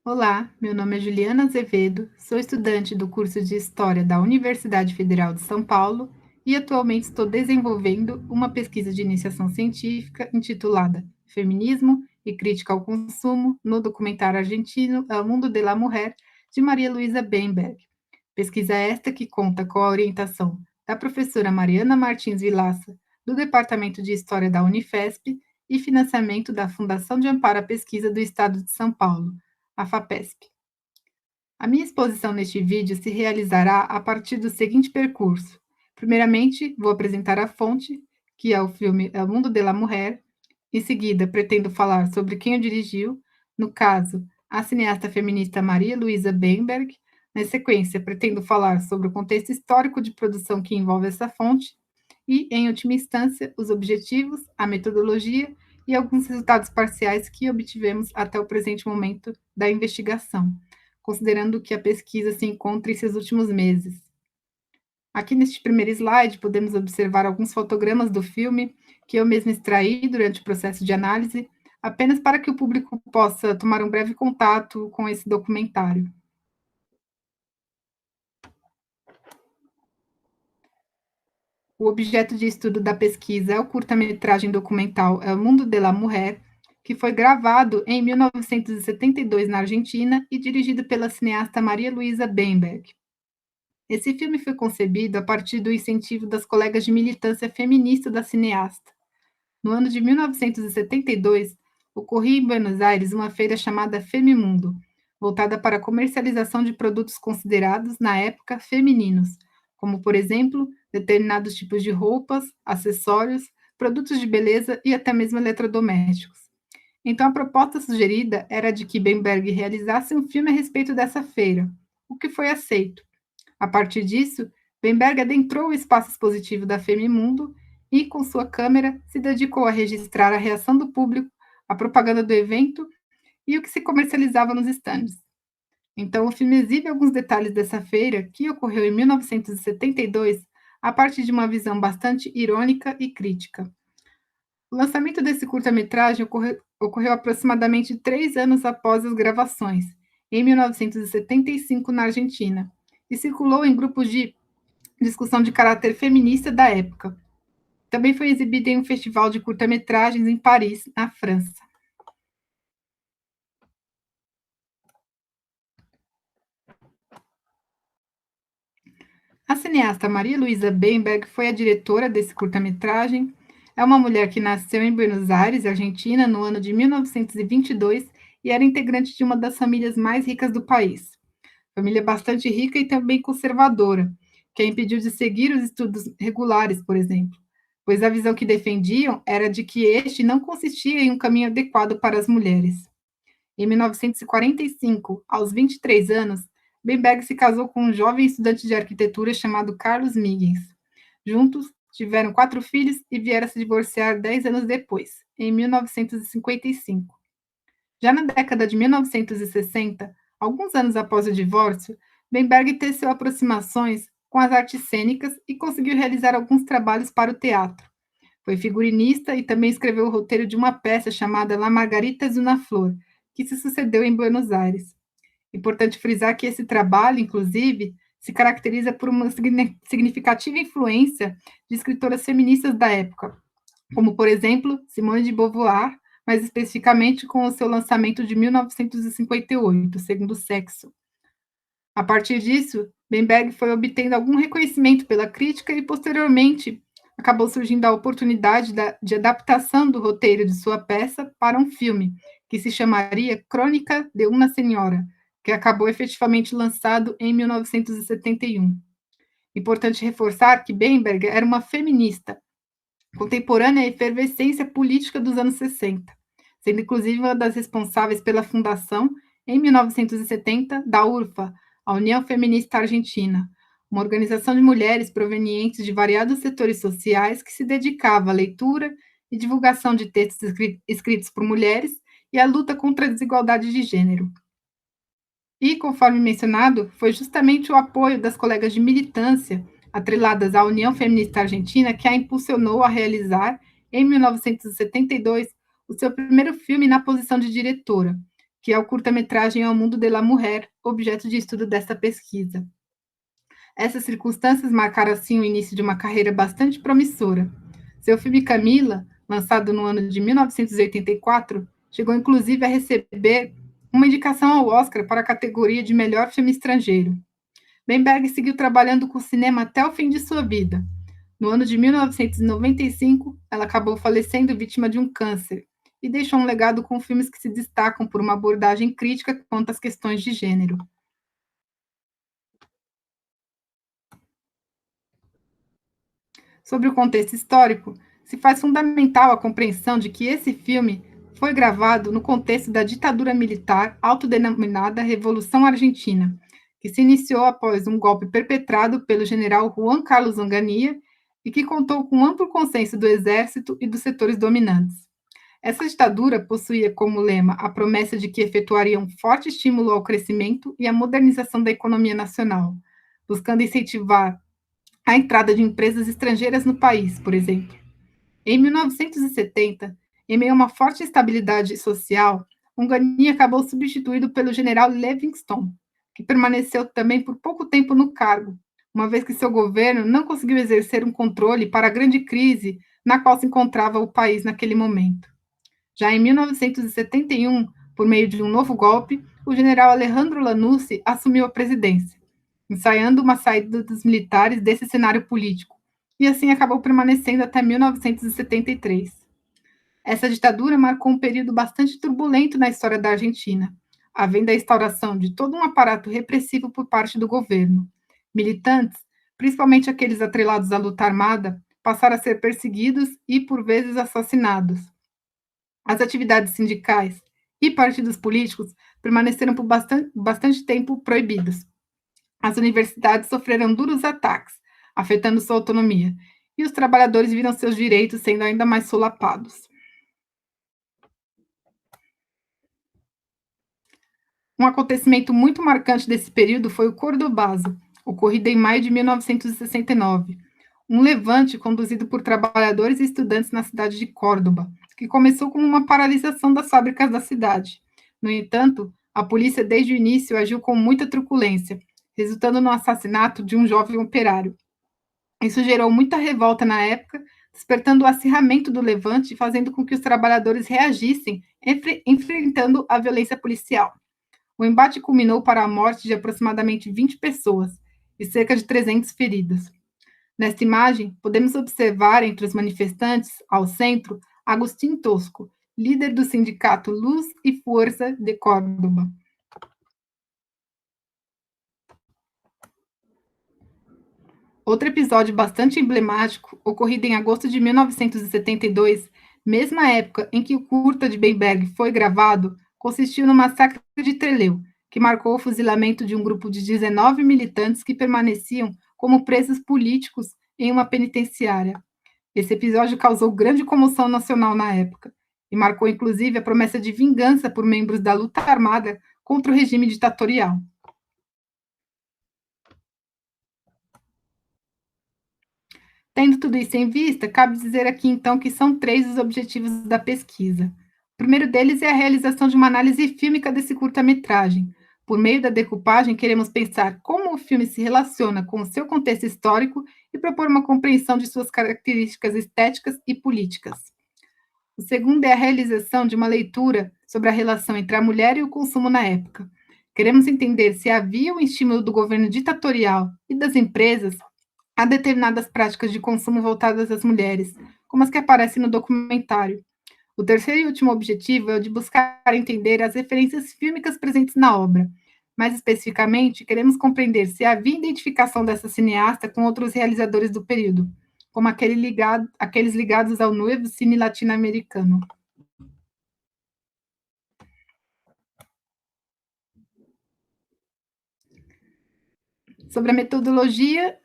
Olá, meu nome é Juliana Azevedo, sou estudante do curso de História da Universidade Federal de São Paulo e atualmente estou desenvolvendo uma pesquisa de iniciação científica intitulada Feminismo e Crítica ao Consumo no documentário argentino El Mundo de la Mujer, de Maria Luísa Bemberg. Pesquisa esta que conta com a orientação da professora Mariana Martins Vilaça, do Departamento de História da Unifesp, e financiamento da Fundação de Amparo à Pesquisa do Estado de São Paulo, a FAPESP. A minha exposição neste vídeo se realizará a partir do seguinte percurso. Primeiramente, vou apresentar a fonte, que é o filme El Mundo de la Mujer. Em seguida, pretendo falar sobre quem o dirigiu, no caso, a cineasta feminista Maria Luísa Bemberg. Na sequência, pretendo falar sobre o contexto histórico de produção que envolve essa fonte e, em última instância, os objetivos, a metodologia e alguns resultados parciais que obtivemos até o presente momento da investigação, considerando que a pesquisa se encontra em seus últimos meses. Aqui neste primeiro slide, podemos observar alguns fotogramas do filme que eu mesma extraí durante o processo de análise, apenas para que o público possa tomar um breve contato com esse documentário. O objeto de estudo da pesquisa é o curta-metragem documental El Mundo de la Mujer, que foi gravado em 1972 na Argentina e dirigido pela cineasta Maria Luísa Bemberg. Esse filme foi concebido a partir do incentivo das colegas de militância feminista da cineasta. No ano de 1972, ocorria em Buenos Aires uma feira chamada Femimundo, voltada para a comercialização de produtos considerados, na época, femininos, como, por exemplo, determinados tipos de roupas, acessórios, produtos de beleza e até mesmo eletrodomésticos. Então, a proposta sugerida era de que Bemberg realizasse um filme a respeito dessa feira, o que foi aceito. A partir disso, Bemberg adentrou o espaço expositivo da Femimundo e, com sua câmera, se dedicou a registrar a reação do público, a propaganda do evento e o que se comercializava nos estandes. Então, o filme exibe alguns detalhes dessa feira, que ocorreu em 1972, a partir de uma visão bastante irônica e crítica. O lançamento desse curta-metragem ocorreu aproximadamente 3 anos após as gravações, em 1975, na Argentina, e circulou em grupos de discussão de caráter feminista da época. Também foi exibido em um festival de curta-metragens em Paris, na França. A cineasta Maria Luísa Bemberg foi a diretora desse curta-metragem. É uma mulher que nasceu em Buenos Aires, Argentina, no ano de 1922 e era integrante de uma das famílias mais ricas do país. Família bastante rica e também conservadora, que a impediu de seguir os estudos regulares, por exemplo, pois a visão que defendiam era de que este não consistia em um caminho adequado para as mulheres. Em 1945, aos 23 anos, Bemberg se casou com um jovem estudante de arquitetura chamado Carlos Miggins. Juntos, tiveram 4 filhos e vieram a se divorciar 10 anos depois, em 1955. Já na década de 1960, alguns anos após o divórcio, Bemberg teceu aproximações com as artes cênicas e conseguiu realizar alguns trabalhos para o teatro. Foi figurinista e também escreveu o roteiro de uma peça chamada La Margarita de una Flor, que se sucedeu em Buenos Aires. Importante frisar que esse trabalho, inclusive, se caracteriza por uma significativa influência de escritoras feministas da época, como, por exemplo, Simone de Beauvoir, mais especificamente com o seu lançamento de 1958, Segundo Sexo. A partir disso, Bemberg foi obtendo algum reconhecimento pela crítica e, posteriormente, acabou surgindo a oportunidade de adaptação do roteiro de sua peça para um filme, que se chamaria Crônica de uma Senhora, que acabou efetivamente lançado em 1971. Importante reforçar que Bemberg era uma feminista, contemporânea à efervescência política dos anos 60, sendo inclusive uma das responsáveis pela fundação, em 1970, da URFA, a União Feminista Argentina, uma organização de mulheres provenientes de variados setores sociais que se dedicava à leitura e divulgação de textos escritos por mulheres e à luta contra a desigualdade de gênero. E, conforme mencionado, foi justamente o apoio das colegas de militância atreladas à União Feminista Argentina que a impulsionou a realizar, em 1972, o seu primeiro filme na posição de diretora, que é o curta-metragem O Mundo de la Mujer, objeto de estudo desta pesquisa. Essas circunstâncias marcaram assim o início de uma carreira bastante promissora. Seu filme Camila, lançado no ano de 1984, chegou inclusive a receber uma indicação ao Oscar para a categoria de melhor filme estrangeiro. Bemberg seguiu trabalhando com o cinema até o fim de sua vida. No ano de 1995, ela acabou falecendo vítima de um câncer e deixou um legado com filmes que se destacam por uma abordagem crítica quanto às questões de gênero. Sobre o contexto histórico, se faz fundamental a compreensão de que esse filme foi gravado no contexto da ditadura militar autodenominada Revolução Argentina, que se iniciou após um golpe perpetrado pelo general Juan Carlos Onganía e que contou com amplo consenso do exército e dos setores dominantes. Essa ditadura possuía como lema a promessa de que efetuaria um forte estímulo ao crescimento e à modernização da economia nacional, buscando incentivar a entrada de empresas estrangeiras no país, por exemplo. Em 1970, em meio a uma forte instabilidade social, Ongani acabou substituído pelo general Livingston, que permaneceu também por pouco tempo no cargo, uma vez que seu governo não conseguiu exercer um controle para a grande crise na qual se encontrava o país naquele momento. Já em 1971, por meio de um novo golpe, o general Alejandro Lanusse assumiu a presidência, ensaiando uma saída dos militares desse cenário político, e assim acabou permanecendo até 1973. Essa ditadura marcou um período bastante turbulento na história da Argentina, havendo a instauração de todo um aparato repressivo por parte do governo. Militantes, principalmente aqueles atrelados à luta armada, passaram a ser perseguidos e, por vezes, assassinados. As atividades sindicais e partidos políticos permaneceram por bastante tempo proibidos. As universidades sofreram duros ataques, afetando sua autonomia, e os trabalhadores viram seus direitos sendo ainda mais solapados. Um acontecimento muito marcante desse período foi o Cordobazo, ocorrido em maio de 1969, um levante conduzido por trabalhadores e estudantes na cidade de Córdoba, que começou como uma paralisação das fábricas da cidade. No entanto, a polícia desde o início agiu com muita truculência, resultando no assassinato de um jovem operário. Isso gerou muita revolta na época, despertando o acirramento do levante e fazendo com que os trabalhadores reagissem, enfrentando a violência policial. O embate culminou para a morte de aproximadamente 20 pessoas e cerca de 300 feridos. Nesta imagem, podemos observar entre os manifestantes, ao centro, Agustín Tosco, líder do sindicato Luz e Força de Córdoba. Outro episódio bastante emblemático, ocorrido em agosto de 1972, mesma época em que o curta de Bemberg foi gravado, consistiu no massacre de Trelew, que marcou o fuzilamento de um grupo de 19 militantes que permaneciam como presos políticos em uma penitenciária. Esse episódio causou grande comoção nacional na época e marcou inclusive a promessa de vingança por membros da luta armada contra o regime ditatorial. Tendo tudo isso em vista, cabe dizer aqui então que são três os objetivos da pesquisa. O primeiro deles é a realização de uma análise fílmica desse curta-metragem. Por meio da decupagem, queremos pensar como o filme se relaciona com o seu contexto histórico e propor uma compreensão de suas características estéticas e políticas. O segundo é a realização de uma leitura sobre a relação entre a mulher e o consumo na época. Queremos entender se havia um estímulo do governo ditatorial e das empresas a determinadas práticas de consumo voltadas às mulheres, como as que aparecem no documentário. O terceiro e último objetivo é o de buscar entender as referências fílmicas presentes na obra. Mais especificamente, queremos compreender se havia identificação dessa cineasta com outros realizadores do período, como aqueles ligados ao novo cine latino-americano. Sobre a metodologia,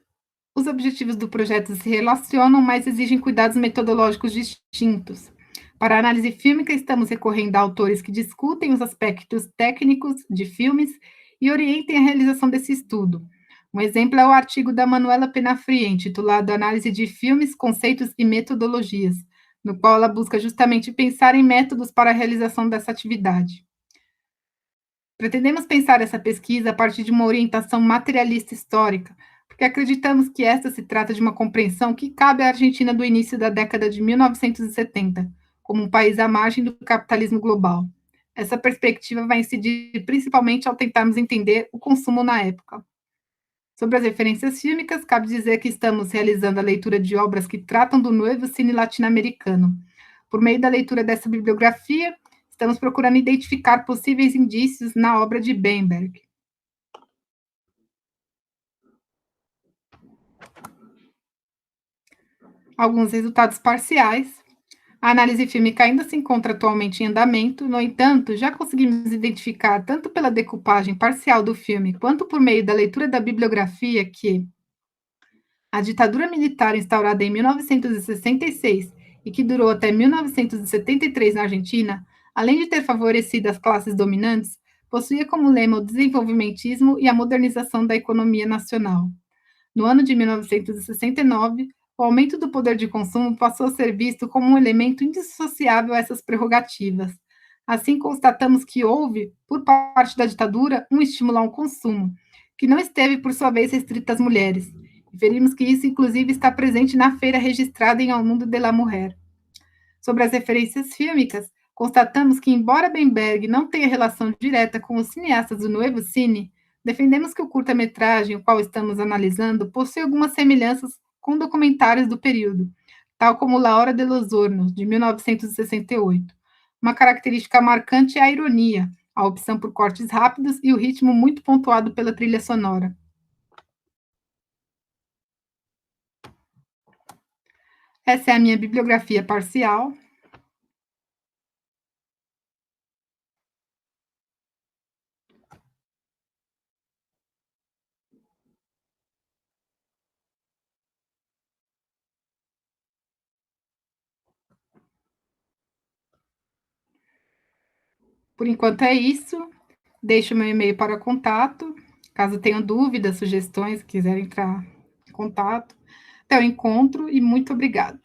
os objetivos do projeto se relacionam, mas exigem cuidados metodológicos distintos. Para a análise fílmica, estamos recorrendo a autores que discutem os aspectos técnicos de filmes e orientem a realização desse estudo. Um exemplo é o artigo da Manuela Penafrie, intitulado Análise de Filmes, Conceitos e Metodologias, no qual ela busca justamente pensar em métodos para a realização dessa atividade. Pretendemos pensar essa pesquisa a partir de uma orientação materialista histórica, porque acreditamos que esta se trata de uma compreensão que cabe à Argentina do início da década de 1970, como um país à margem do capitalismo global. Essa perspectiva vai incidir principalmente ao tentarmos entender o consumo na época. Sobre as referências fílmicas, cabe dizer que estamos realizando a leitura de obras que tratam do novo cine latino-americano. Por meio da leitura dessa bibliografia, estamos procurando identificar possíveis indícios na obra de Bemberg. Alguns resultados parciais. A análise fílmica ainda se encontra atualmente em andamento, no entanto, já conseguimos identificar, tanto pela decupagem parcial do filme, quanto por meio da leitura da bibliografia, que a ditadura militar instaurada em 1966 e que durou até 1973 na Argentina, além de ter favorecido as classes dominantes, possuía como lema o desenvolvimentismo e a modernização da economia nacional. No ano de 1969, o aumento do poder de consumo passou a ser visto como um elemento indissociável a essas prerrogativas. Assim, constatamos que houve, por parte da ditadura, um estímulo ao consumo, que não esteve, por sua vez, restrito às mulheres. Inferimos que isso, inclusive, está presente na feira registrada em Al Mundo de la Mujer. Sobre as referências fílmicas, constatamos que, embora Bemberg não tenha relação direta com os cineastas do Novo Cine, defendemos que o curta-metragem, o qual estamos analisando, possui algumas semelhanças com documentários do período, tal como La Hora de los Hornos, de 1968. Uma característica marcante é a ironia, a opção por cortes rápidos e o ritmo muito pontuado pela trilha sonora. Essa é a minha bibliografia parcial. Por enquanto é isso. Deixo meu e-mail para contato. Caso tenham dúvidas, sugestões, quiserem entrar em contato. Até o encontro e muito obrigada.